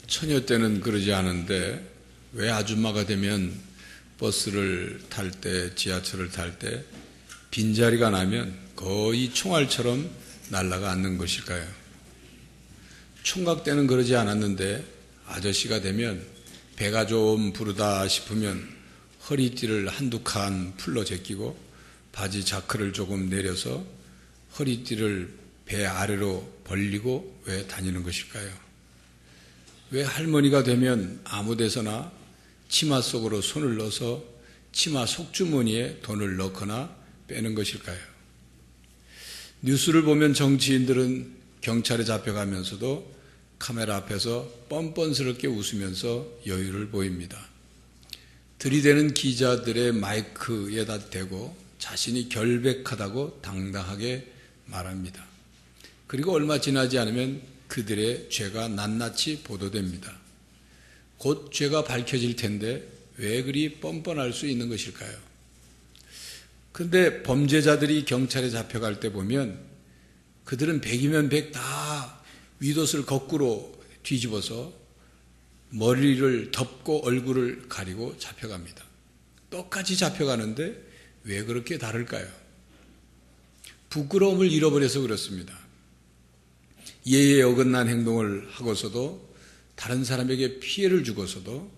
처녀 때는 그러지 않은데 왜 아줌마가 되면 버스를 탈 때, 지하철을 탈 때 빈자리가 나면 거의 총알처럼 날아가 앉는 것일까요? 총각 때는 그러지 않았는데 아저씨가 되면 배가 좀 부르다 싶으면 허리띠를 한두 칸 풀러 제끼고 바지 자크를 조금 내려서 허리띠를 배 아래로 벌리고 왜 다니는 것일까요? 왜 할머니가 되면 아무 데서나 치마 속으로 손을 넣어서 치마 속주머니에 돈을 넣거나 빼는 것일까요? 뉴스를 보면 정치인들은 경찰에 잡혀가면서도 카메라 앞에서 뻔뻔스럽게 웃으면서 여유를 보입니다. 들이대는 기자들의 마이크에다 대고 자신이 결백하다고 당당하게 말합니다. 그리고 얼마 지나지 않으면 그들의 죄가 낱낱이 보도됩니다. 곧 죄가 밝혀질 텐데 왜 그리 뻔뻔할 수 있는 것일까요? 그런데 범죄자들이 경찰에 잡혀갈 때 보면 그들은 100이면 100 다 윗옷을 거꾸로 뒤집어서 머리를 덮고 얼굴을 가리고 잡혀갑니다. 똑같이 잡혀가는데 왜 그렇게 다를까요? 부끄러움을 잃어버려서 그렇습니다. 예의에 어긋난 행동을 하고서도 다른 사람에게 피해를 주고서도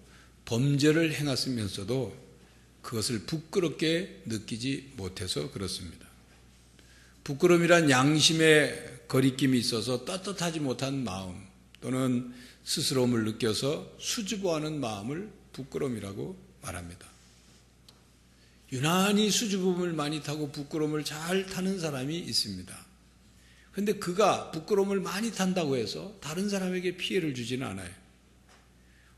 범죄를 행했으면서도 그것을 부끄럽게 느끼지 못해서 그렇습니다. 부끄러움이란 양심의 거리낌이 있어서 떳떳하지 못한 마음 또는 스스로움을 느껴서 수줍어하는 마음을 부끄러움이라고 말합니다. 유난히 수줍음을 많이 타고 부끄러움을 잘 타는 사람이 있습니다. 그런데 그가 부끄러움을 많이 탄다고 해서 다른 사람에게 피해를 주지는 않아요.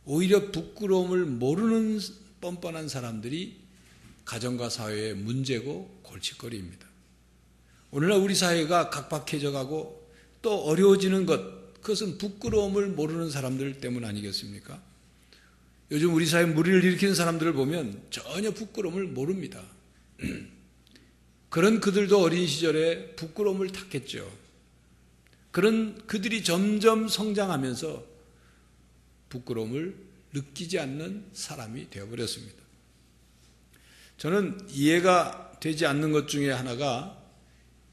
오히려 부끄러움을 모르는 뻔뻔한 사람들이 가정과 사회의 문제고 골칫거리입니다. 오늘날 우리 사회가 각박해져 가고 또 어려워지는 것, 그것은 부끄러움을 모르는 사람들 때문 아니겠습니까? 요즘 우리 사회에 무리를 일으키는 사람들을 보면 전혀 부끄러움을 모릅니다. 그런 그들도 어린 시절에 부끄러움을 탔겠죠. 그런 그들이 점점 성장하면서 부끄러움을 느끼지 않는 사람이 되어버렸습니다. 저는 이해가 되지 않는 것 중에 하나가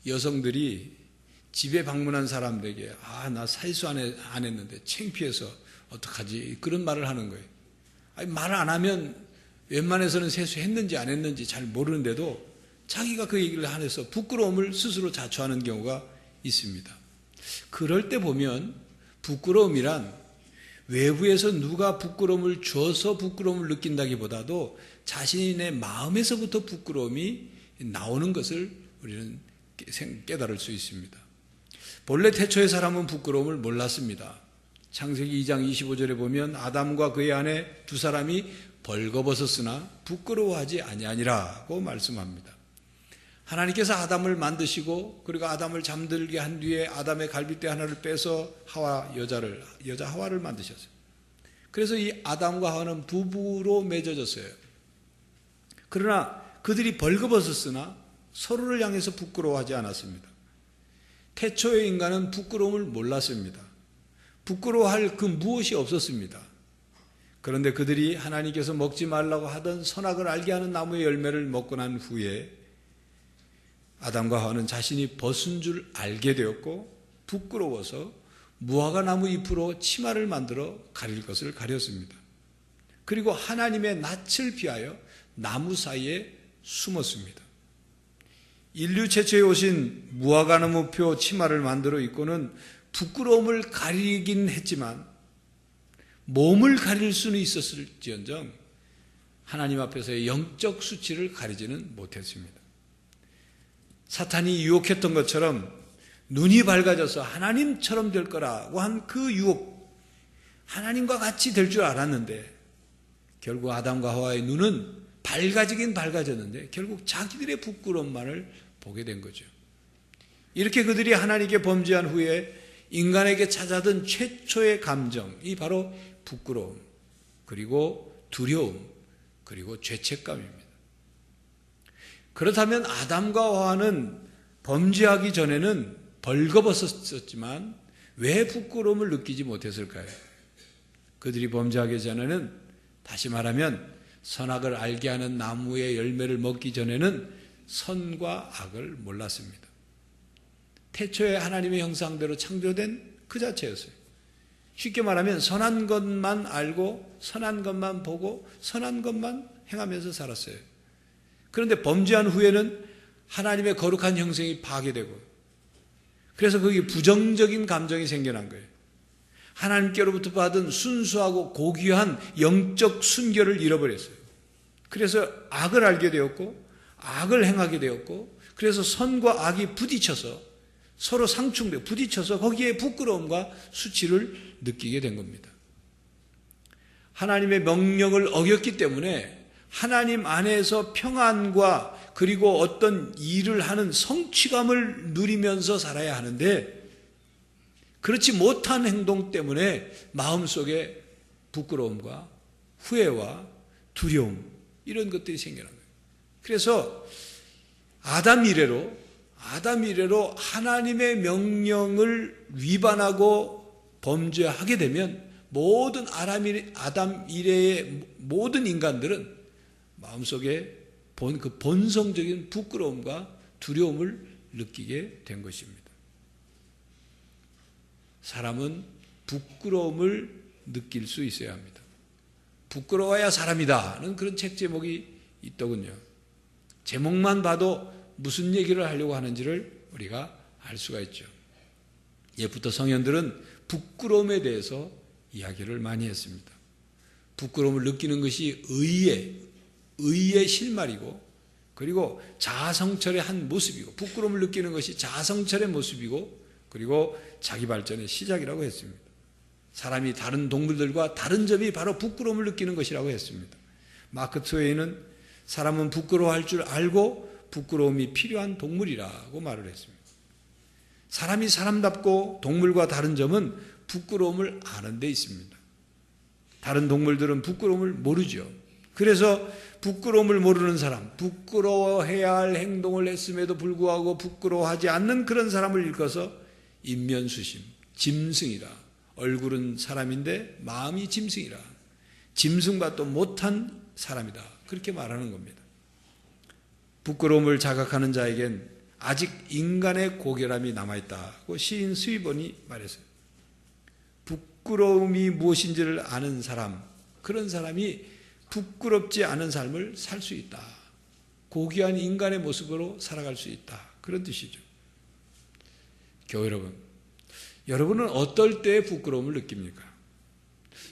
여성들이 집에 방문한 사람들에게 나 세수 안 했는데 창피해서 어떡하지? 그런 말을 하는 거예요. 말을 안 하면 웬만해서는 세수했는지 안 했는지 잘 모르는데도 자기가 그 얘기를 안 해서 부끄러움을 스스로 자초하는 경우가 있습니다. 그럴 때 보면 부끄러움이란 외부에서 누가 부끄러움을 줘서 부끄러움을 느낀다기보다도 자신의 마음에서부터 부끄러움이 나오는 것을 우리는 깨달을 수 있습니다. 본래 태초의 사람은 부끄러움을 몰랐습니다. 창세기 2장 25절에 보면 아담과 그의 아내 두 사람이 벌거벗었으나 부끄러워하지 아니하니라고 말씀합니다. 하나님께서 아담을 만드시고 그리고 아담을 잠들게 한 뒤에 아담의 갈빗대 하나를 빼서 여자 하와를 만드셨어요. 그래서 이 아담과 하와는 부부로 맺어졌어요. 그러나 그들이 벌거벗었으나 서로를 향해서 부끄러워하지 않았습니다. 태초의 인간은 부끄러움을 몰랐습니다. 부끄러워할 그 무엇이 없었습니다. 그런데 그들이 하나님께서 먹지 말라고 하던 선악을 알게 하는 나무의 열매를 먹고 난 후에 아담과 하와는 자신이 벗은 줄 알게 되었고 부끄러워서 무화과 나무 잎으로 치마를 만들어 가릴 것을 가렸습니다. 그리고 하나님의 낯을 피하여 나무 사이에 숨었습니다. 인류 최초에 오신 무화과나무표 치마를 만들어 입고는 부끄러움을 가리긴 했지만 몸을 가릴 수는 있었을지언정 하나님 앞에서의 영적 수치를 가리지는 못했습니다. 사탄이 유혹했던 것처럼 눈이 밝아져서 하나님처럼 될 거라고 한 그 유혹, 하나님과 같이 될 줄 알았는데 결국 아담과 하와의 눈은 밝아지긴 밝아졌는데 결국 자기들의 부끄러움만을 보게 된 거죠. 이렇게 그들이 하나님께 범죄한 후에 인간에게 찾아든 최초의 감정이 바로 부끄러움, 그리고 두려움, 그리고 죄책감입니다. 그렇다면 아담과 하와는 범죄하기 전에는 벌거벗었지만 왜 부끄러움을 느끼지 못했을까요? 그들이 범죄하기 전에는, 다시 말하면 선악을 알게 하는 나무의 열매를 먹기 전에는 선과 악을 몰랐습니다. 태초에 하나님의 형상대로 창조된 그 자체였어요. 쉽게 말하면 선한 것만 알고 선한 것만 보고 선한 것만 행하면서 살았어요. 그런데 범죄한 후에는 하나님의 거룩한 형성이 파괴되고, 그래서 거기 부정적인 감정이 생겨난 거예요. 하나님께로부터 받은 순수하고 고귀한 영적 순결을 잃어버렸어요. 그래서 악을 알게 되었고 악을 행하게 되었고, 그래서 선과 악이 부딪혀서 서로 상충되고 부딪혀서 거기에 부끄러움과 수치를 느끼게 된 겁니다. 하나님의 명령을 어겼기 때문에 하나님 안에서 평안과 그리고 어떤 일을 하는 성취감을 누리면서 살아야 하는데, 그렇지 못한 행동 때문에 마음속에 부끄러움과 후회와 두려움, 이런 것들이 생겨난 거예요. 그래서 아담 이래로 하나님의 명령을 위반하고 범죄하게 되면 모든 아담 이래의 모든 인간들은 마음속에 그 본성적인 부끄러움과 두려움을 느끼게 된 것입니다. 사람은 부끄러움을 느낄 수 있어야 합니다. 부끄러워야 사람이다는 그런 책 제목이 있더군요. 제목만 봐도 무슨 얘기를 하려고 하는지를 우리가 알 수가 있죠. 예부터 성현들은 부끄러움에 대해서 이야기를 많이 했습니다. 부끄러움을 느끼는 것이 의의 실마리고, 그리고 자아성찰의 한 모습이고, 부끄러움을 느끼는 것이 자아성찰의 모습이고, 그리고 자기 발전의 시작이라고 했습니다. 사람이 다른 동물들과 다른 점이 바로 부끄러움을 느끼는 것이라고 했습니다. 마크 트웨이는 사람은 부끄러워할 줄 알고 부끄러움이 필요한 동물이라고 말을 했습니다. 사람이 사람답고 동물과 다른 점은 부끄러움을 아는 데 있습니다. 다른 동물들은 부끄러움을 모르죠. 그래서 부끄러움을 모르는 사람, 부끄러워해야 할 행동을 했음에도 불구하고 부끄러워하지 않는 그런 사람을 일컬어서 인면수심, 짐승이라, 얼굴은 사람인데 마음이 짐승이라, 짐승받도 못한 사람이다, 그렇게 말하는 겁니다. 부끄러움을 자각하는 자에겐 아직 인간의 고결함이 남아있다고 시인 스위번이 말했어요. 부끄러움이 무엇인지를 아는 사람, 그런 사람이 부끄럽지 않은 삶을 살 수 있다. 고귀한 인간의 모습으로 살아갈 수 있다. 그런 뜻이죠. 교회 여러분, 여러분은 어떨 때 부끄러움을 느낍니까?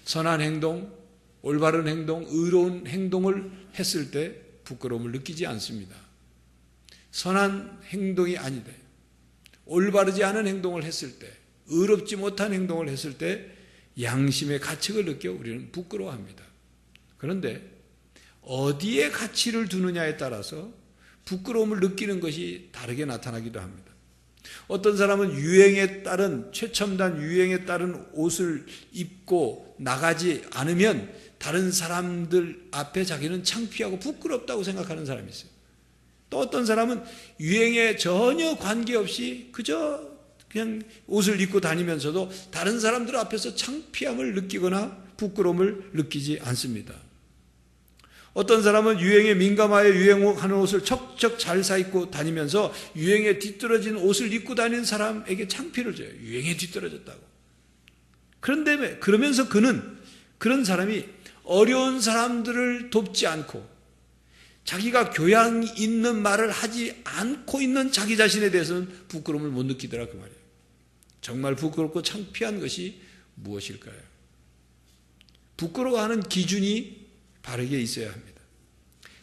선한 행동, 올바른 행동, 의로운 행동을 했을 때 부끄러움을 느끼지 않습니다. 선한 행동이 아니다, 올바르지 않은 행동을 했을 때, 의롭지 못한 행동을 했을 때 양심의 가책을 느껴 우리는 부끄러워합니다. 그런데 어디에 가치를 두느냐에 따라서 부끄러움을 느끼는 것이 다르게 나타나기도 합니다. 어떤 사람은 유행에 따른, 최첨단 유행에 따른 옷을 입고 나가지 않으면 다른 사람들 앞에 자기는 창피하고 부끄럽다고 생각하는 사람이 있어요. 또 어떤 사람은 유행에 전혀 관계없이 그냥 옷을 입고 다니면서도 다른 사람들 앞에서 창피함을 느끼거나 부끄러움을 느끼지 않습니다. 어떤 사람은 유행에 민감하여 유행하는 옷을 척척 잘 사입고 다니면서 유행에 뒤떨어진 옷을 입고 다니는 사람에게 창피를 줘요. 유행에 뒤떨어졌다고. 그런데 그러면서 그런 사람이 어려운 사람들을 돕지 않고 자기가 교양 있는 말을 하지 않고 있는 자기 자신에 대해서는 부끄러움을 못 느끼더라, 그 말이에요. 정말 부끄럽고 창피한 것이 무엇일까요? 부끄러워하는 기준이 바르게 있어야 합니다.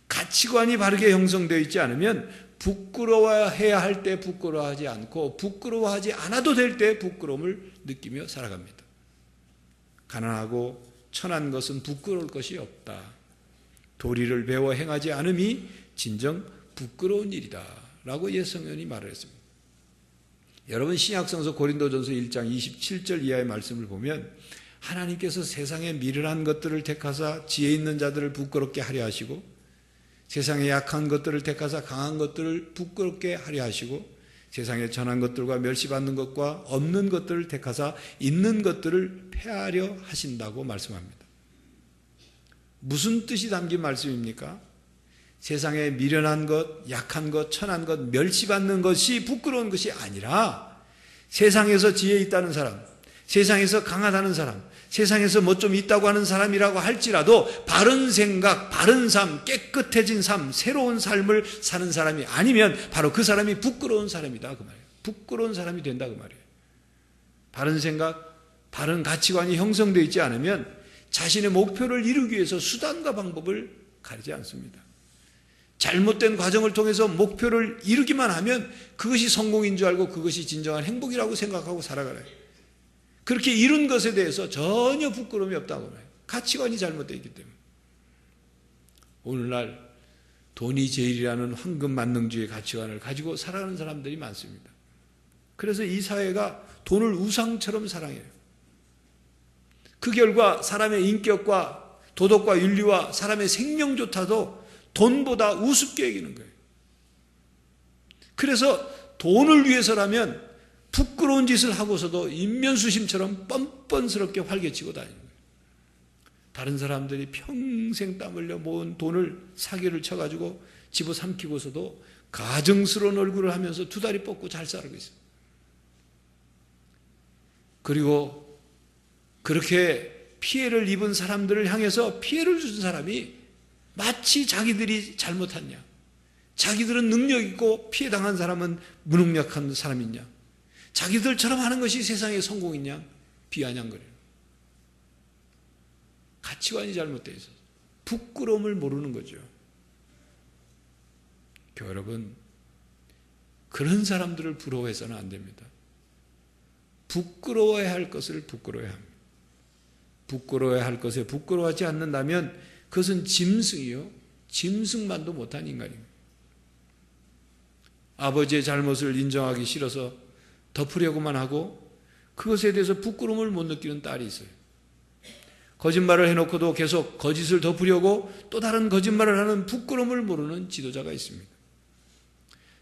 가치관이 바르게 형성되어 있지 않으면 부끄러워해야 할 때 부끄러워하지 않고 부끄러워하지 않아도 될 때 부끄러움을 느끼며 살아갑니다. 가난하고 천한 것은 부끄러울 것이 없다. 도리를 배워 행하지 않음이 진정 부끄러운 일이다 라고 예성연이 말을 했습니다. 여러분, 신약성서 고린도전서 1장 27절 이하의 말씀을 보면 하나님께서 세상의 미련한 것들을 택하사 지혜 있는 자들을 부끄럽게 하려 하시고 세상의 약한 것들을 택하사 강한 것들을 부끄럽게 하려 하시고 세상에 전한 것들과 멸시받는 것과 없는 것들을 택하사 있는 것들을 폐하려 하신다고 말씀합니다. 무슨 뜻이 담긴 말씀입니까? 세상에 미련한 것, 약한 것, 천한 것, 멸시받는 것이 부끄러운 것이 아니라 세상에서 지혜 있다는 사람, 세상에서 강하다는 사람, 세상에서 뭐 좀 있다고 하는 사람이라고 할지라도 바른 생각, 바른 삶, 깨끗해진 삶, 새로운 삶을 사는 사람이 아니면 바로 그 사람이 부끄러운 사람이다 그 말이에요. 부끄러운 사람이 된다 그 말이에요. 바른 생각, 바른 가치관이 형성되어 있지 않으면 자신의 목표를 이루기 위해서 수단과 방법을 가리지 않습니다. 잘못된 과정을 통해서 목표를 이루기만 하면 그것이 성공인 줄 알고 그것이 진정한 행복이라고 생각하고 살아가요. 그렇게 이룬 것에 대해서 전혀 부끄러움이 없다고 말해요. 가치관이 잘못되어 있기 때문에. 오늘날 돈이 제일이라는 황금만능주의 가치관을 가지고 살아가는 사람들이 많습니다. 그래서 이 사회가 돈을 우상처럼 사랑해요. 그 결과 사람의 인격과 도덕과 윤리와 사람의 생명조차도 돈보다 우습게 여기는 거예요. 그래서 돈을 위해서라면 부끄러운 짓을 하고서도 인면수심처럼 뻔뻔스럽게 활개치고 다니는 거예요. 다른 사람들이 평생 땀 흘려 모은 돈을 사기를 쳐가지고 집어삼키고서도 가증스러운 얼굴을 하면서 두 다리 뻗고 잘 살고 있어요. 그리고 그렇게 피해를 입은 사람들을 향해서 피해를 준 사람이 마치 자기들이 잘못했냐, 자기들은 능력 있고 피해당한 사람은 무능력한 사람이냐, 자기들처럼 하는 것이 세상의 성공이냐 비아냥거려요. 가치관이 잘못되어 있어서 부끄러움을 모르는 거죠. 교회 여러분, 그런 사람들을 부러워해서는 안 됩니다. 부끄러워야 할 것을 부끄러워야 합니다. 부끄러워야 할 것에 부끄러워하지 않는다면 그것은 짐승이요, 짐승만도 못한 인간입니다. 아버지의 잘못을 인정하기 싫어서 덮으려고만 하고 그것에 대해서 부끄러움을 못 느끼는 딸이 있어요. 거짓말을 해놓고도 계속 거짓을 덮으려고 또 다른 거짓말을 하는 부끄러움을 모르는 지도자가 있습니다.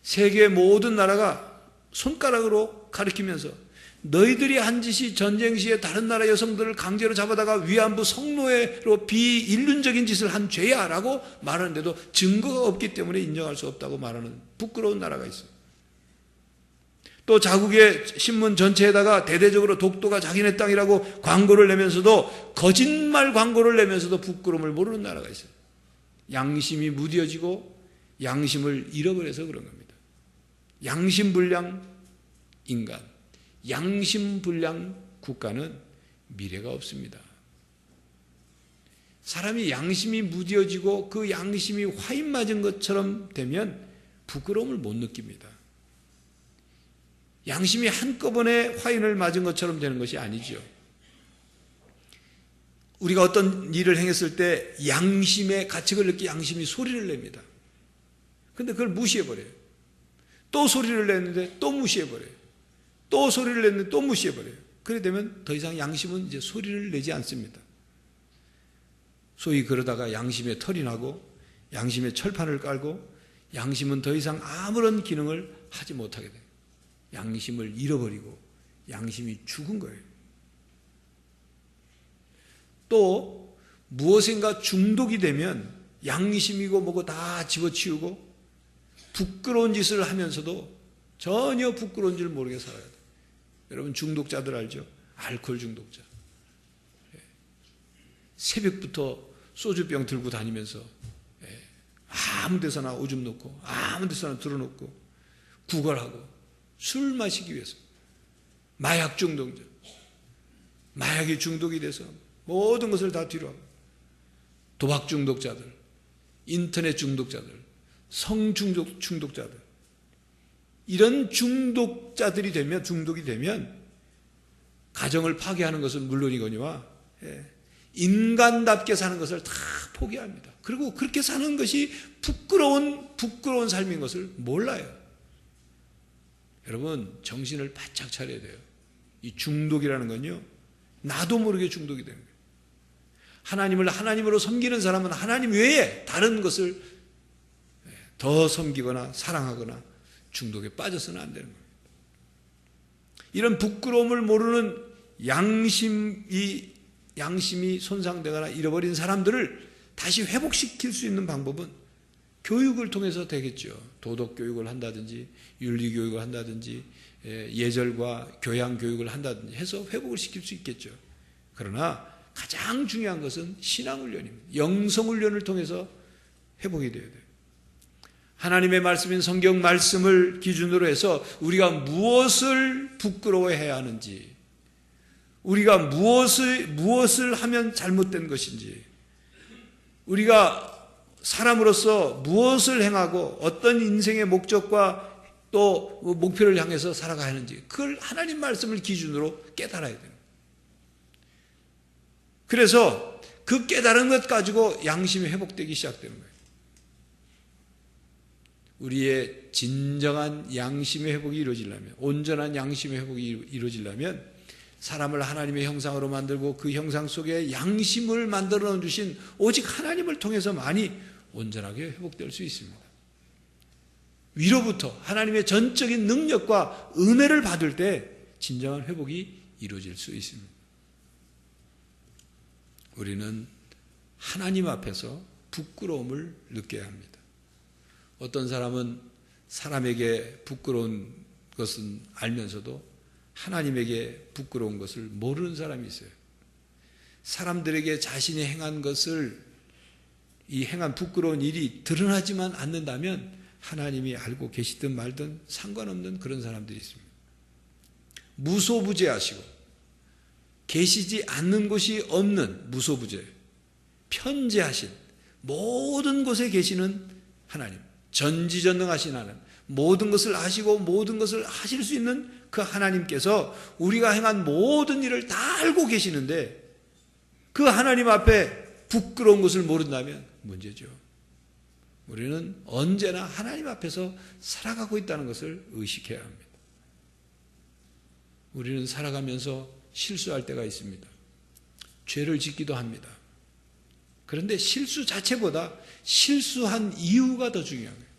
세계의 모든 나라가 손가락으로 가리키면서 너희들이 한 짓이 전쟁 시에 다른 나라 여성들을 강제로 잡아다가 위안부 성노예로 비인륜적인 짓을 한 죄야 라고 말하는데도 증거가 없기 때문에 인정할 수 없다고 말하는 부끄러운 나라가 있어요. 또 자국의 신문 전체에다가 대대적으로 독도가 자기네 땅이라고 광고를 내면서도 거짓말 광고를 내면서도 부끄러움을 모르는 나라가 있어요. 양심이 무뎌지고 양심을 잃어버려서 그런 겁니다. 양심불량 인간, 양심불량 국가는 미래가 없습니다. 사람이 양심이 무뎌지고 그 양심이 화인 맞은 것처럼 되면 부끄러움을 못 느낍니다. 양심이 한꺼번에 화인을 맞은 것처럼 되는 것이 아니죠. 우리가 어떤 일을 행했을 때 양심의 가책을 느끼 양심이 소리를 냅니다. 그런데 그걸 무시해버려요. 또 소리를 냈는데 또 무시해버려요. 또 소리를 냈는데 또 무시해버려요. 그래 되면 더 이상 양심은 이제 소리를 내지 않습니다. 소위 그러다가 양심에 털이 나고 양심에 철판을 깔고 양심은 더 이상 아무런 기능을 하지 못하게 돼요. 양심을 잃어버리고 양심이 죽은 거예요. 또 무엇인가 중독이 되면 양심이고 뭐고 다 집어치우고 부끄러운 짓을 하면서도 전혀 부끄러운 줄 모르게 살아야 돼요. 여러분 중독자들 알죠? 알코올 중독자. 새벽부터 소주병 들고 다니면서 아무 데서나 오줌 놓고 아무 데서나 들어놓고 구걸하고 술 마시기 위해서 마약 중독자, 마약에 중독이 돼서 모든 것을 다 뒤로하고 도박 중독자들, 인터넷 중독자들, 성중독자들, 이런 중독자들이 되면, 중독이 되면 가정을 파괴하는 것은 물론이거니와 인간답게 사는 것을 다 포기합니다. 그리고 그렇게 사는 것이 부끄러운 삶인 것을 몰라요. 여러분 정신을 바짝 차려야 돼요. 이 중독이라는 건요, 나도 모르게 중독이 되는 거예요. 하나님을 하나님으로 섬기는 사람은 하나님 외에 다른 것을 더 섬기거나 사랑하거나 중독에 빠져서는 안 되는 겁니다. 이런 부끄러움을 모르는 양심이 손상되거나 잃어버린 사람들을 다시 회복시킬 수 있는 방법은 교육을 통해서 되겠죠. 도덕 교육을 한다든지 윤리 교육을 한다든지 예절과 교양 교육을 한다든지 해서 회복을 시킬 수 있겠죠. 그러나 가장 중요한 것은 신앙훈련입니다. 영성훈련을 통해서 회복이 되어야 돼요. 하나님의 말씀인 성경 말씀을 기준으로 해서 우리가 무엇을 부끄러워해야 하는지, 우리가 무엇을 하면 잘못된 것인지, 우리가 사람으로서 무엇을 행하고 어떤 인생의 목적과 또 목표를 향해서 살아가야 하는지, 그걸 하나님 말씀을 기준으로 깨달아야 돼요. 그래서 그 깨달은 것 가지고 양심이 회복되기 시작되는 거예요. 우리의 진정한 양심의 회복이 이루어지려면, 온전한 양심의 회복이 이루어지려면 사람을 하나님의 형상으로 만들고 그 형상 속에 양심을 만들어 주신 오직 하나님을 통해서만이 온전하게 회복될 수 있습니다. 위로부터 하나님의 전적인 능력과 은혜를 받을 때 진정한 회복이 이루어질 수 있습니다. 우리는 하나님 앞에서 부끄러움을 느껴야 합니다. 어떤 사람은 사람에게 부끄러운 것은 알면서도 하나님에게 부끄러운 것을 모르는 사람이 있어요. 사람들에게 자신이 행한 것을, 이 행한 부끄러운 일이 드러나지만 않는다면 하나님이 알고 계시든 말든 상관없는 그런 사람들이 있습니다. 무소부재하시고 계시지 않는 곳이 없는 무소부재, 편재하신, 모든 곳에 계시는 하나님, 전지전능하신 하나님, 모든 것을 아시고 모든 것을 하실 수 있는 그 하나님께서 우리가 행한 모든 일을 다 알고 계시는데 그 하나님 앞에 부끄러운 것을 모른다면 문제죠. 우리는 언제나 하나님 앞에서 살아가고 있다는 것을 의식해야 합니다. 우리는 살아가면서 실수할 때가 있습니다. 죄를 짓기도 합니다. 그런데 실수 자체보다 실수한 이유가 더 중요한 거예요.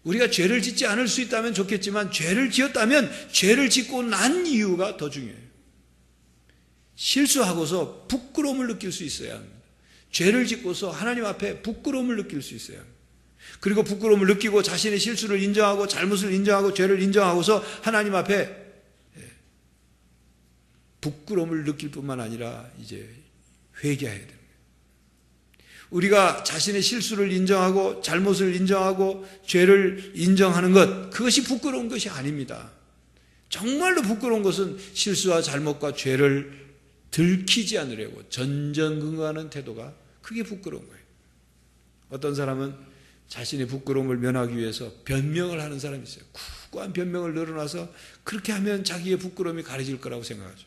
우리가 죄를 짓지 않을 수 있다면 좋겠지만 죄를 지었다면 죄를 짓고 난 이유가 더 중요해요. 실수하고서 부끄러움을 느낄 수 있어야 합니다. 죄를 짓고서 하나님 앞에 부끄러움을 느낄 수 있어야 합니다. 그리고 부끄러움을 느끼고 자신의 실수를 인정하고 잘못을 인정하고 죄를 인정하고서 하나님 앞에 부끄러움을 느낄 뿐만 아니라 이제 회개해야 됩니다. 우리가 자신의 실수를 인정하고 잘못을 인정하고 죄를 인정하는 것, 그것이 부끄러운 것이 아닙니다. 정말로 부끄러운 것은 실수와 잘못과 죄를 들키지 않으려고 전전긍긍하는 태도가, 그게 부끄러운 거예요. 어떤 사람은 자신의 부끄러움을 면하기 위해서 변명을 하는 사람이 있어요. 굳고한 변명을 늘어놔서 그렇게 하면 자기의 부끄러움이 가려질 거라고 생각하죠.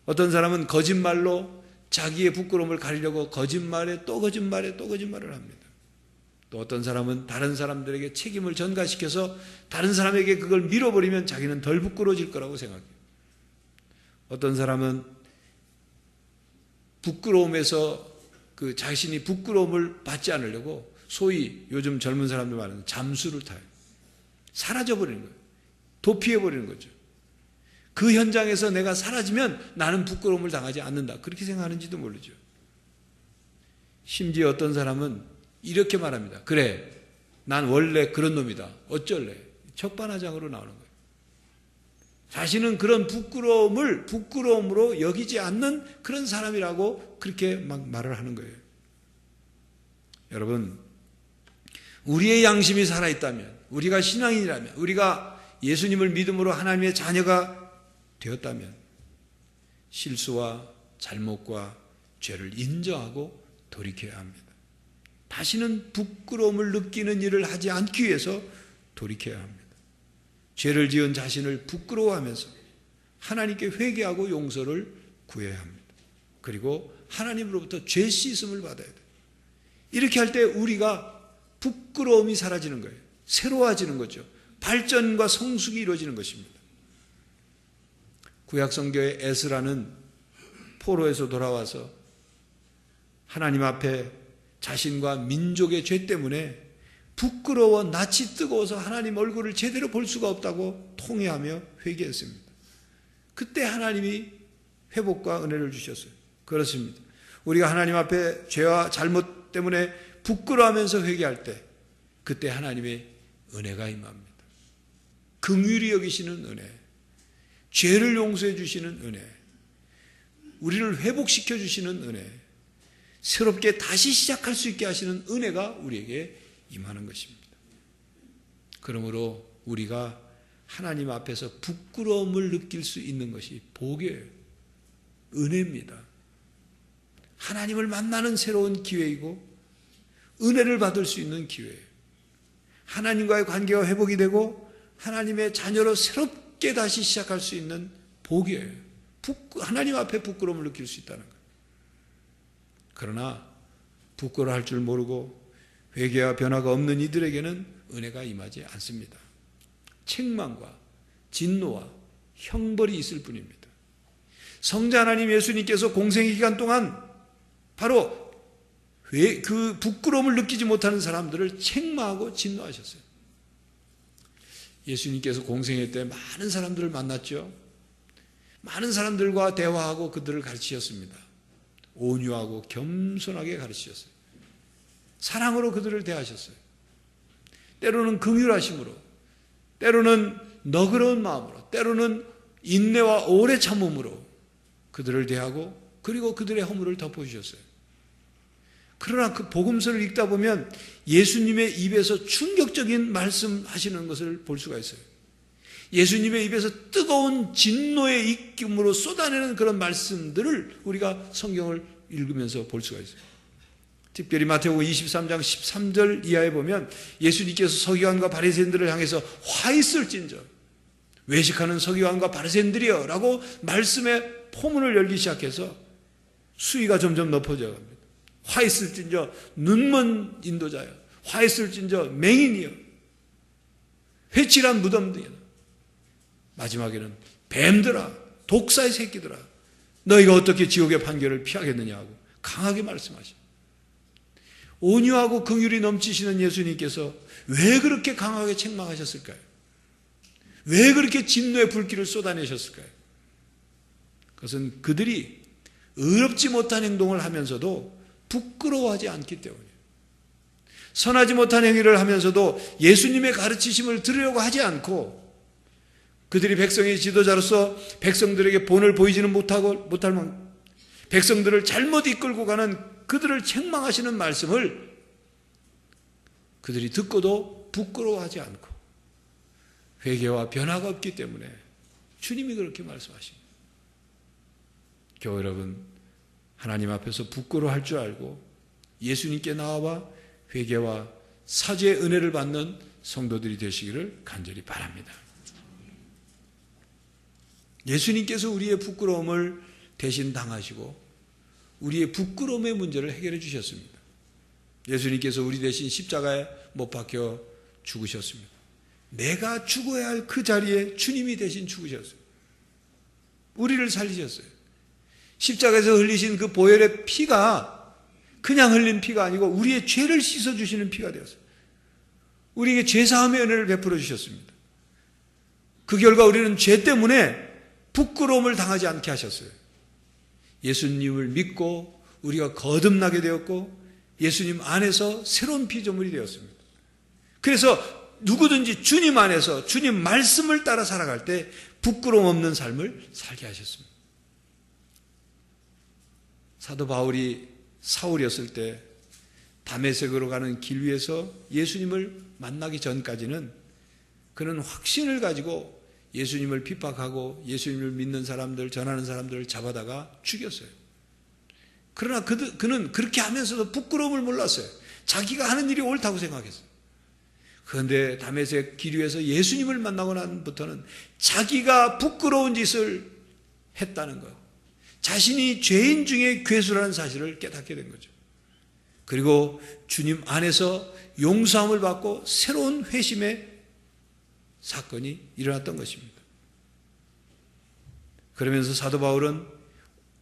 어떤 사람은 거짓말로 자기의 부끄러움을 가리려고 거짓말에 또 거짓말에 또 거짓말을 합니다. 또 어떤 사람은 다른 사람들에게 책임을 전가시켜서 다른 사람에게 그걸 밀어버리면 자기는 덜 부끄러워질 거라고 생각해요. 어떤 사람은 부끄러움에서 그 자신이 부끄러움을 받지 않으려고 소위 요즘 젊은 사람들 말하는 잠수를 타요. 사라져버리는 거예요. 도피해버리는 거죠. 그 현장에서 내가 사라지면 나는 부끄러움을 당하지 않는다, 그렇게 생각하는지도 모르죠. 심지어 어떤 사람은 이렇게 말합니다. 그래, 난 원래 그런 놈이다, 어쩔래. 적반하장으로 나오는 거예요. 자신은 그런 부끄러움을 부끄러움으로 여기지 않는 그런 사람이라고 그렇게 막 말을 하는 거예요. 여러분, 우리의 양심이 살아있다면, 우리가 신앙인이라면, 우리가 예수님을 믿음으로 하나님의 자녀가 되었다면 실수와 잘못과 죄를 인정하고 돌이켜야 합니다. 다시는 부끄러움을 느끼는 일을 하지 않기 위해서 돌이켜야 합니다. 죄를 지은 자신을 부끄러워하면서 하나님께 회개하고 용서를 구해야 합니다. 그리고 하나님으로부터 죄 씻음을 받아야 돼요. 이렇게 할 때 우리가 부끄러움이 사라지는 거예요. 새로워지는 거죠. 발전과 성숙이 이루어지는 것입니다. 구약성경의 에스라는 포로에서 돌아와서 하나님 앞에 자신과 민족의 죄 때문에 부끄러워 낯이 뜨거워서 하나님 얼굴을 제대로 볼 수가 없다고 통회하며 회개했습니다. 그때 하나님이 회복과 은혜를 주셨어요. 그렇습니다. 우리가 하나님 앞에 죄와 잘못 때문에 부끄러워하면서 회개할 때 그때 하나님의 은혜가 임합니다. 긍휼히 여기시는 은혜, 죄를 용서해 주시는 은혜, 우리를 회복시켜 주시는 은혜, 새롭게 다시 시작할 수 있게 하시는 은혜가 우리에게 임하는 것입니다. 그러므로 우리가 하나님 앞에서 부끄러움을 느낄 수 있는 것이 복이에요. 은혜입니다. 하나님을 만나는 새로운 기회이고 은혜를 받을 수 있는 기회예요. 하나님과의 관계가 회복이 되고 하나님의 자녀로 새롭게 다시 시작할 수 있는 복이에요. 하나님 앞에 부끄러움을 느낄 수 있다는 거예요. 그러나 부끄러워할 줄 모르고 회개와 변화가 없는 이들에게는 은혜가 임하지 않습니다. 책망과 진노와 형벌이 있을 뿐입니다. 성자 하나님 예수님께서 공생의 기간 동안 바로 그 부끄러움을 느끼지 못하는 사람들을 책망하고 진노하셨어요. 예수님께서 공생애 때 많은 사람들을 만났죠. 많은 사람들과 대화하고 그들을 가르치셨습니다. 온유하고 겸손하게 가르치셨어요. 사랑으로 그들을 대하셨어요. 때로는 긍휼하심으로, 때로는 너그러운 마음으로, 때로는 인내와 오래 참음으로 그들을 대하고 그리고 그들의 허물을 덮어주셨어요. 그러나 그 복음서를 읽다 보면 예수님의 입에서 충격적인 말씀하시는 것을 볼 수가 있어요. 예수님의 입에서 뜨거운 진노의 입김으로 쏟아내는 그런 말씀들을 우리가 성경을 읽으면서 볼 수가 있어요. 특별히 마태복음 23장 13절 이하에 보면 예수님께서 서기관과 바리새인들을 향해서 화 있을진저 외식하는 서기관과 바리새인들이여 라고 말씀의 포문을 열기 시작해서 수위가 점점 높아져 갑니다. 화 있을진저 눈먼 인도자여, 화 있을진저 맹인이여, 회칠한 무덤들이여, 마지막에는 뱀들아, 독사의 새끼들아, 너희가 어떻게 지옥의 판결을 피하겠느냐고 강하게 말씀하십니다. 온유하고 긍휼이 넘치시는 예수님께서 왜 그렇게 강하게 책망하셨을까요? 왜 그렇게 진노의 불길을 쏟아내셨을까요? 그것은 그들이 의롭지 못한 행동을 하면서도 부끄러워하지 않기 때문이에요. 선하지 못한 행위를 하면서도 예수님의 가르치심을 들으려고 하지 않고 그들이 백성의 지도자로서 백성들에게 본을 보이지는 못할 만큼 백성들을 잘못 이끌고 가는 그들을 책망하시는 말씀을 그들이 듣고도 부끄러워하지 않고 회개와 변화가 없기 때문에 주님이 그렇게 말씀하십니다. 교회 여러분, 하나님 앞에서 부끄러워할 줄 알고 예수님께 나와 회개와 사죄의 은혜를 받는 성도들이 되시기를 간절히 바랍니다. 예수님께서 우리의 부끄러움을 대신 당하시고 우리의 부끄러움의 문제를 해결해 주셨습니다. 예수님께서 우리 대신 십자가에 못 박혀 죽으셨습니다. 내가 죽어야 할 그 자리에 주님이 대신 죽으셨어요. 우리를 살리셨어요. 십자가에서 흘리신 그 보혈의 피가 그냥 흘린 피가 아니고 우리의 죄를 씻어주시는 피가 되었어요. 우리에게 죄사함의 은혜를 베풀어 주셨습니다. 그 결과 우리는 죄 때문에 부끄러움을 당하지 않게 하셨어요. 예수님을 믿고 우리가 거듭나게 되었고 예수님 안에서 새로운 피조물이 되었습니다. 그래서 누구든지 주님 안에서 주님 말씀을 따라 살아갈 때 부끄러움 없는 삶을 살게 하셨습니다. 사도 바울이 사울이었을 때 다메섹으로 가는 길 위에서 예수님을 만나기 전까지는 그는 확신을 가지고 예수님을 핍박하고 예수님을 믿는 사람들, 전하는 사람들을 잡아다가 죽였어요. 그러나 그는 그렇게 하면서도 부끄러움을 몰랐어요. 자기가 하는 일이 옳다고 생각했어요. 그런데 다메섹 길 위에서 예수님을 만나고 난부터는 자기가 부끄러운 짓을 했다는 것, 자신이 죄인 중에 괴수라는 사실을 깨닫게 된 거죠. 그리고 주님 안에서 용서함을 받고 새로운 회심의 사건이 일어났던 것입니다. 그러면서 사도 바울은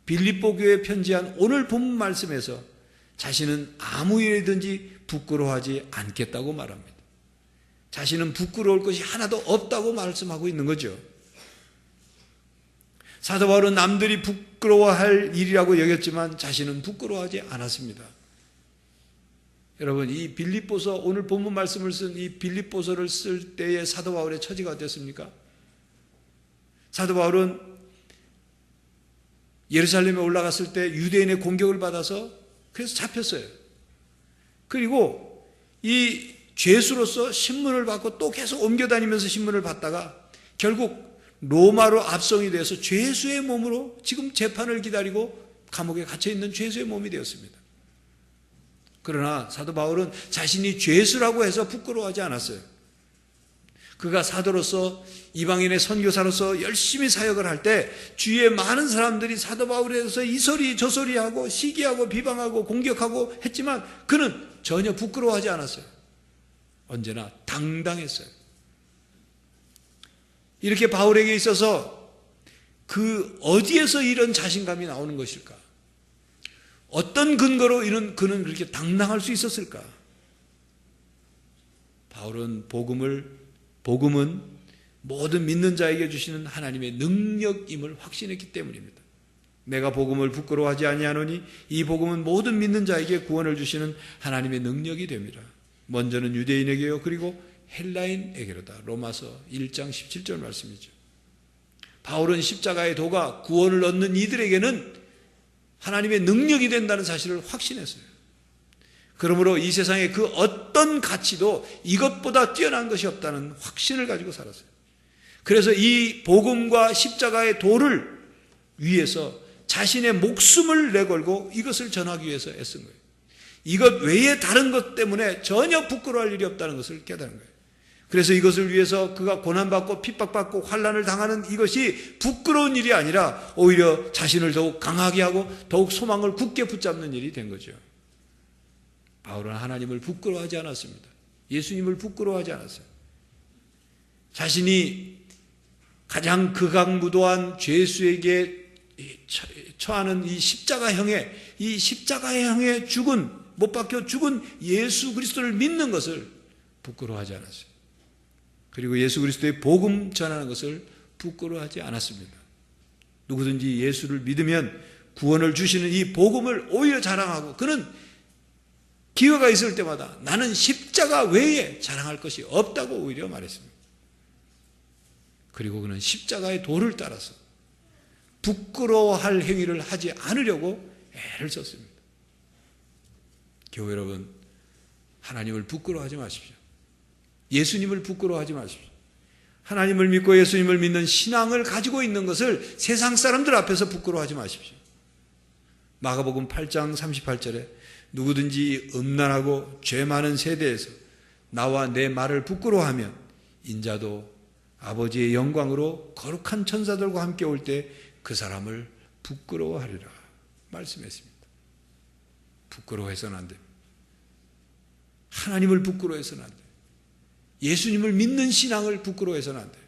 빌립보 교회에 편지한 오늘 본문 말씀에서 자신은 아무 일이든지 부끄러워하지 않겠다고 말합니다. 자신은 부끄러울 것이 하나도 없다고 말씀하고 있는 거죠. 사도 바울은 남들이 부끄러워할 일이라고 여겼지만 자신은 부끄러워하지 않았습니다. 여러분, 이 빌립보서, 오늘 본문 말씀을 쓴 이 빌립보서를 쓸 때의 사도 바울의 처지가 어땠습니까? 사도 바울은 예루살렘에 올라갔을 때 유대인의 공격을 받아서 그래서 잡혔어요. 그리고 이 죄수로서 신문을 받고 또 계속 옮겨다니면서 신문을 받다가 결국 로마로 압송이 돼서 죄수의 몸으로 지금 재판을 기다리고 감옥에 갇혀있는 죄수의 몸이 되었습니다. 그러나 사도 바울은 자신이 죄수라고 해서 부끄러워하지 않았어요. 그가 사도로서 이방인의 선교사로서 열심히 사역을 할 때 주위에 많은 사람들이 사도 바울에 대해서 이소리 저소리 하고 시기하고 비방하고 공격하고 했지만 그는 전혀 부끄러워하지 않았어요. 언제나 당당했어요. 이렇게 바울에게 있어서 그 어디에서 이런 자신감이 나오는 것일까? 어떤 근거로 그는 그렇게 당당할 수 있었을까? 바울은 복음은 모든 믿는 자에게 주시는 하나님의 능력임을 확신했기 때문입니다. 내가 복음을 부끄러워하지 아니하노니 이 복음은 모든 믿는 자에게 구원을 주시는 하나님의 능력이 됩니다. 먼저는 유대인에게요, 그리고 헬라인에게로다. 로마서 1장 17절 말씀이죠. 바울은 십자가의 도가 구원을 얻는 이들에게는 하나님의 능력이 된다는 사실을 확신했어요. 그러므로 이 세상에 그 어떤 가치도 이것보다 뛰어난 것이 없다는 확신을 가지고 살았어요. 그래서 이 복음과 십자가의 도를 위해서 자신의 목숨을 내걸고 이것을 전하기 위해서 애쓴 거예요. 이것 외에 다른 것 때문에 전혀 부끄러워할 일이 없다는 것을 깨달은 거예요. 그래서 이것을 위해서 그가 고난받고 핍박받고 환난을 당하는 이것이 부끄러운 일이 아니라 오히려 자신을 더욱 강하게 하고 더욱 소망을 굳게 붙잡는 일이 된 거죠. 바울은 하나님을 부끄러워하지 않았습니다. 예수님을 부끄러워하지 않았어요. 자신이 가장 극악무도한 죄수에게 처하는 이 십자가형에 죽은, 못 박혀 죽은 예수 그리스도를 믿는 것을 부끄러워하지 않았어요. 그리고 예수 그리스도의 복음 전하는 것을 부끄러워하지 않았습니다. 누구든지 예수를 믿으면 구원을 주시는 이 복음을 오히려 자랑하고, 그는 기회가 있을 때마다 나는 십자가 외에 자랑할 것이 없다고 오히려 말했습니다. 그리고 그는 십자가의 도를 따라서 부끄러워할 행위를 하지 않으려고 애를 썼습니다. 교회 여러분, 하나님을 부끄러워하지 마십시오. 예수님을 부끄러워하지 마십시오. 하나님을 믿고 예수님을 믿는 신앙을 가지고 있는 것을 세상 사람들 앞에서 부끄러워하지 마십시오. 마가복음 8장 38절에 누구든지 음란하고 죄 많은 세대에서 나와 내 말을 부끄러워하면 인자도 아버지의 영광으로 거룩한 천사들과 함께 올 때 그 사람을 부끄러워하리라 말씀했습니다. 부끄러워해서는 안 됩니다. 하나님을 부끄러워해서는 안 돼요. 예수님을 믿는 신앙을 부끄러워해서는 안 돼요.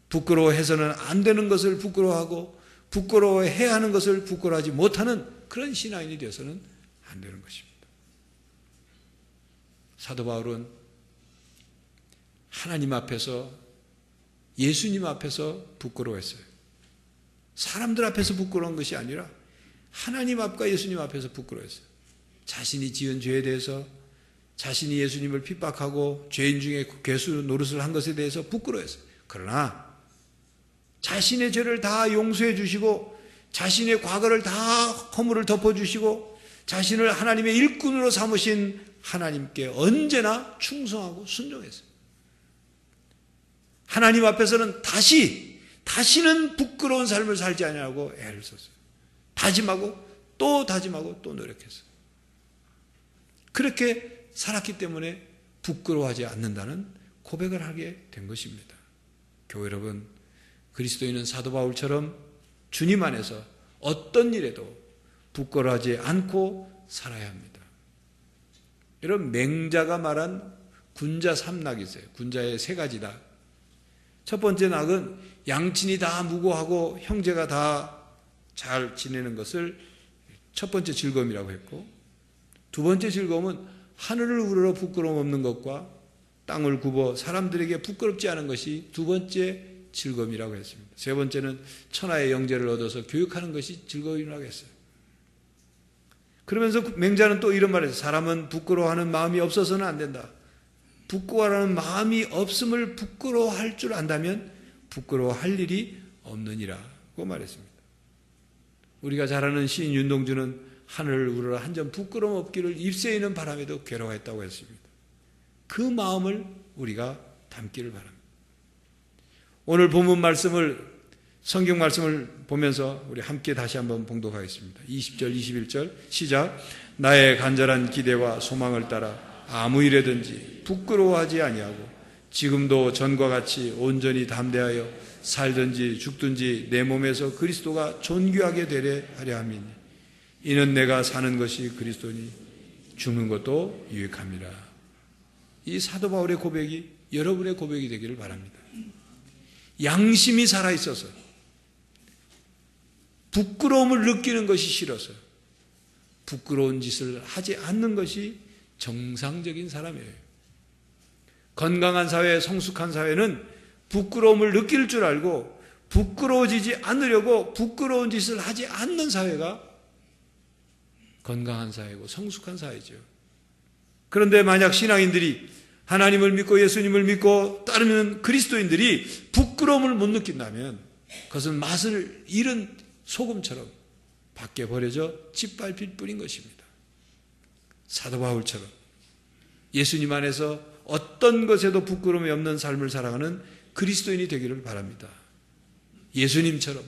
부끄러워해서는 안 되는 것을 부끄러워하고 부끄러워해야 하는 것을 부끄러워하지 못하는 그런 신앙인이 되어서는 안 되는 것입니다. 사도 바울은 하나님 앞에서, 예수님 앞에서 부끄러워했어요. 사람들 앞에서 부끄러운 것이 아니라 하나님 앞과 예수님 앞에서 부끄러워했어요. 자신이 지은 죄에 대해서, 자신이 예수님을 핍박하고 죄인 중에 괴수 노릇을 한 것에 대해서 부끄러워했어요. 그러나 자신의 죄를 다 용서해 주시고 자신의 과거를 다 허물을 덮어주시고 자신을 하나님의 일꾼으로 삼으신 하나님께 언제나 충성하고 순종했어요. 하나님 앞에서는 다시는 부끄러운 삶을 살지 않으려고 애를 썼어요. 다짐하고 또 노력했어요. 그렇게 살았기 때문에 부끄러워하지 않는다는 고백을 하게 된 것입니다. 교회 여러분, 그리스도인은 사도 바울처럼 주님 안에서 어떤 일에도 부끄러워하지 않고 살아야 합니다. 여러분, 맹자가 말한 군자 3낙이 있어요. 군자의 3가지다. 첫 번째 낙은 양친이 다 무고하고 형제가 다 잘 지내는 것을 첫 번째 즐거움이라고 했고, 두 번째 즐거움은 하늘을 우러러 부끄러움 없는 것과 땅을 굽어 사람들에게 부끄럽지 않은 것이 두 번째 즐거움이라고 했습니다. 세 번째는 천하의 영재를 얻어서 교육하는 것이 즐거움이라고 했어요. 그러면서 맹자는 또 이런 말을 했어요. 사람은 부끄러워하는 마음이 없어서는 안 된다. 부끄러워하는 마음이 없음을 부끄러워할 줄 안다면 부끄러워할 일이 없느니라고 말했습니다. 우리가 잘 아는 시인 윤동주는 하늘을 우러러 한 점 부끄러움 없기를 입새이는 바람에도 괴로워했다고 했습니다. 그 마음을 우리가 담기를 바랍니다. 오늘 본문 말씀을 성경 말씀을 보면서 우리 함께 다시 한번 봉독하겠습니다. 20절 21절 시작. 나의 간절한 기대와 소망을 따라 아무 일에든지 부끄러워하지 아니하고 지금도 전과 같이 온전히 담대하여 살든지 죽든지 내 몸에서 그리스도가 존귀하게 되려 하려 함이니 이는 내가 사는 것이 그리스도니 죽는 것도 유익함이라. 이 사도 바울의 고백이 여러분의 고백이 되기를 바랍니다. 양심이 살아있어서 부끄러움을 느끼는 것이 싫어서 부끄러운 짓을 하지 않는 것이 정상적인 사람이에요. 건강한 사회, 성숙한 사회는 부끄러움을 느낄 줄 알고 부끄러워지지 않으려고 부끄러운 짓을 하지 않는 사회가 건강한 사회고 성숙한 사회죠. 그런데 만약 신앙인들이 하나님을 믿고 예수님을 믿고 따르는 그리스도인들이 부끄러움을 못 느낀다면 그것은 맛을 잃은 소금처럼 밖에 버려져 짓밟힐 뿐인 것입니다. 사도 바울처럼 예수님 안에서 어떤 것에도 부끄러움이 없는 삶을 살아가는 그리스도인이 되기를 바랍니다. 예수님처럼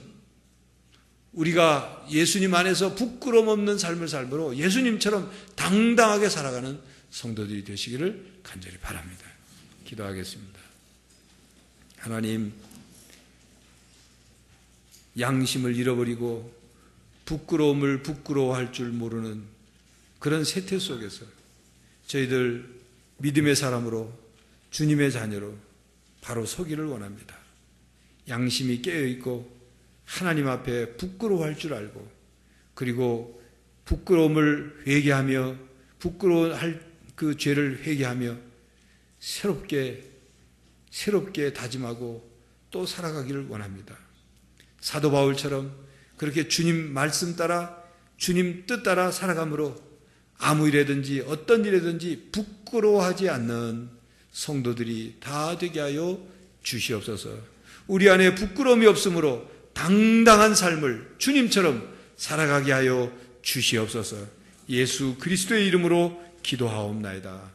우리가 예수님 안에서 부끄러움 없는 삶을 삶으로 예수님처럼 당당하게 살아가는 성도들이 되시기를 간절히 바랍니다. 기도하겠습니다. 하나님, 양심을 잃어버리고 부끄러움을 부끄러워할 줄 모르는 그런 세태 속에서 저희들 믿음의 사람으로 주님의 자녀로 바로 서기를 원합니다. 양심이 깨어있고 하나님 앞에 부끄러워할 줄 알고 그리고 부끄러움을 회개하며 부끄러워할 그 죄를 회개하며 새롭게 다짐하고 또 살아가기를 원합니다. 사도 바울처럼 그렇게 주님 말씀 따라 주님 뜻 따라 살아감으로 아무 일이든지 어떤 일이든지 부끄러워하지 않는 성도들이 다 되게 하여 주시옵소서. 우리 안에 부끄러움이 없으므로 당당한 삶을 주님처럼 살아가게 하여 주시옵소서. 예수 그리스도의 이름으로 기도하옵나이다.